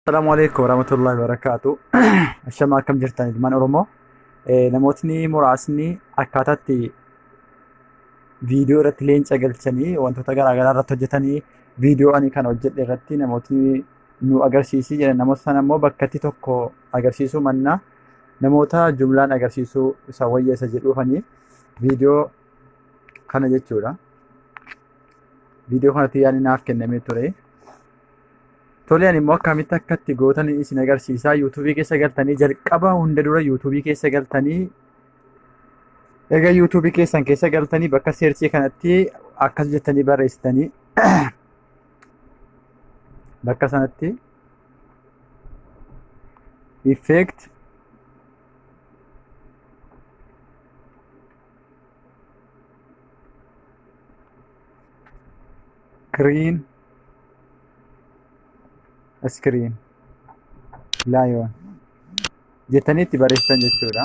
Assalamualaikum warahmatullahi wabarakatuh. Ashamaa akkam jirtan ilmaan Oromoo. Namootni muraasni akkaataatti viidiyoo irratti leenca galchanii wantoota garaagaraa irratti hojjetanii viidiyoo ani kan hojjedhe irratti namootni nu agarsiisii jedhan. Namoota sana immoo bakkatti tokko agarsiisuu mannaa namoota jumlaan agarsiisuu isa wayyeessa jedhuufanii viidiyoo kana jechuudha. Viidiyoo kanatti yaadni naaf kennamee ture. Tole ani immoo akkamitti akkatti gootan isin agarsiisaa. Yuutuubii keessa galtanii jalqaba hunda dura yuutuubii keessa galtanii egaa yuutuubii keessan keessa galtanii bakka seerchii kanatti akkas jettanii barreessitanii bakka sanatti effect green screen lion jettanii itti barreessitan jechuudha.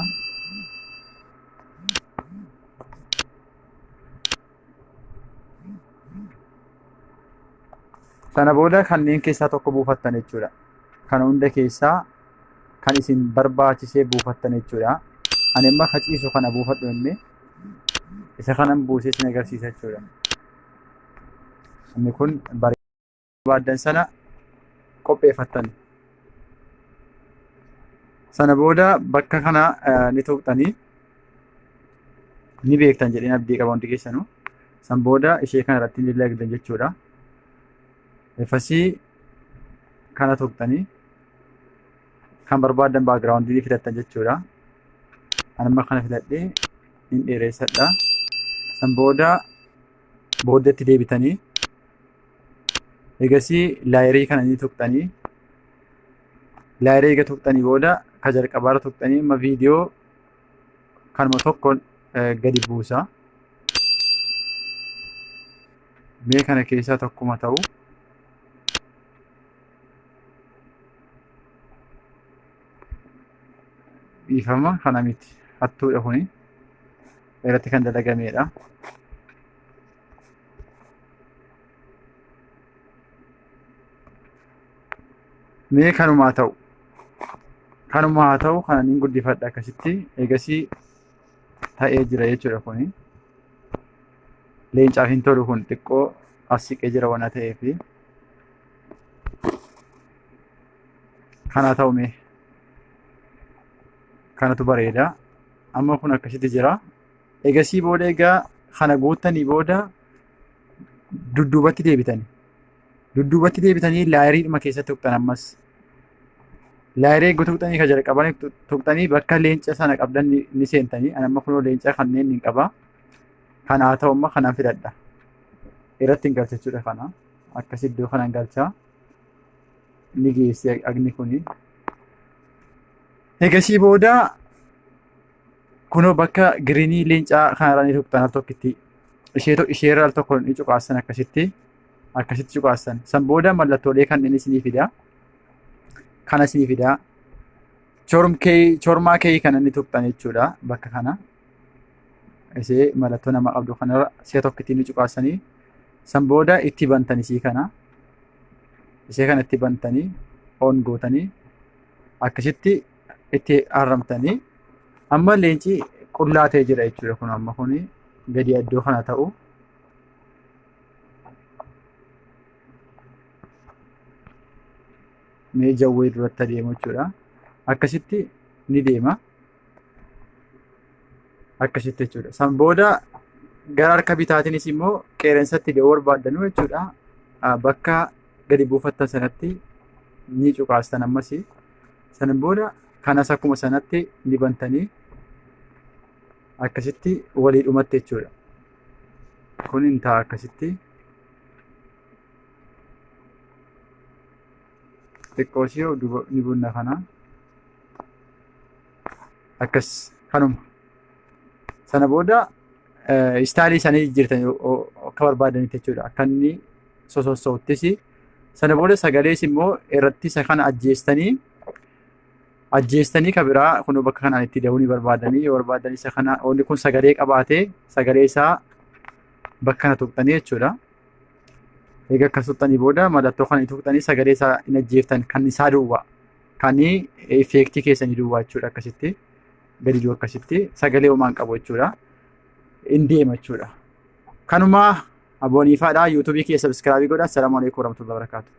Sana booda kanneen keessaa tokko buufattan jechuudha. Kana hunda keessaa kan isin barbaachisee buufattan jechuudha. Ani amma haciisu kana buufadhu inni isa kanan buusee isin agarsiisa jechuudha. Inni kun barbaaddan sana qopheeffattan. Sana booda bakka kana ni tuqxanii ni beektan jedheen abdii qaba hundi keessanuu. San booda ishee kana irratti ni lagdan jechuudha. Efasii kana tuqxanii kan barbaadan baagiraawundii filattan jechuudha. Anamma kana filadhee hin dheeressadha. San booda booddatti deebitanii egasii laayirii kana ni tuqxanii laayirii eega tuqxanii booda ka jalqabaarra tuqxanii amma viidiyoo kanuma tokkoon gadi buusa. Mee kana keessaa tokkuma ta'u dhiifama kana miti hattuudha kuni irratti kan dalagameedha. Mee kanumaa ta'u kana niin guddifadha akkasitti eegasii ta'ee jira jechuudha kuni. Leencaaf hin tolu kun xiqqoo as siqee jira waan ta'eef kana ta'u mee kanatu bareeda. Amma kun akkasitti jira. Eegasii booda egaa kana guuttanii booda dudduubatti deebitanii laayiriidhuma keessatti tuqxan ammas. Laayirii eeguu tuqxanii ka jalqabanii tuqxanii bakka leenca sana qabdan ni seentanii. Ani amma kunoo leenca kanneen ni qaba. Kana haa ta'u amma kanaan filadha. Irratti hin galcha jechuudha kana. Akkas iddoo kanaan galcha. Ni geessi agni kuni. Eegasii booda kunoo bakka giriinii leencaa kanarraa ni tuqxan al tokkitti. Isheerra al tokko ni cuqaassan akkasitti cuqaassan. San booda mallattoolee kanneen isinii fida. Kana isinii fida. Cormaa kee kana ni tuqxan jechuudha bakka kana. Isee mallattoo nama qabdu kanarra si'a tokkitti ni cuqaassanii. San booda itti bantanii isii kana. Ishee kana itti bantanii on gootanii akkasitti itti haramtanii. Amma leenci qullaa ta'ee jira jechuudha kun amma kuni gadi iddoo kana ta'u. Mee jawwee duratti adeemu jechuudha. Akkasitti ni deema. Akkasitti jechuudha. San booda gara harka bitaatiinis immoo qeerensatti deemuu barbaaddanuu jechuudha. Bakka gadi buufattan sanatti ni cuqaastan ammas. San booda kanas akkuma sanatti ni bantanii akkasitti walii dhumatti jechuudha. Kun hin ta'a akkasitti. Xiqqoosii ni bunna kana. Akkas kanuma. Sana booda istaalii isaanii jijjiirtan akka barbaadanitti jechuudha. Akka inni sososoottis. Sana booda sagalees immoo irratti isa kana ajjeestanii ka biraa kunoo bakka kanaan itti da'uu ni barbaadanii yoo barbaadan isa kana wanni kun sagalee qabaatee sagalee isaa bakka kana tuqxanii jechuudha. Egaa akkas tuqxanii booda mallattoo kana tuqxanii sagalee isaa hin ajjeeftan kan isaa duwwaa. Kan effeektii keessanii duwwaa jechuudha akkasitti. Gadi jiru akkasitti sagalee homaan qabu jechuudha. Hin deema jechuudha. Kanuma abooniifaadha. Yuutuubii kee sabiskiraabii godha. Assalaamu alaikum warahmatullahi wabarakatuh.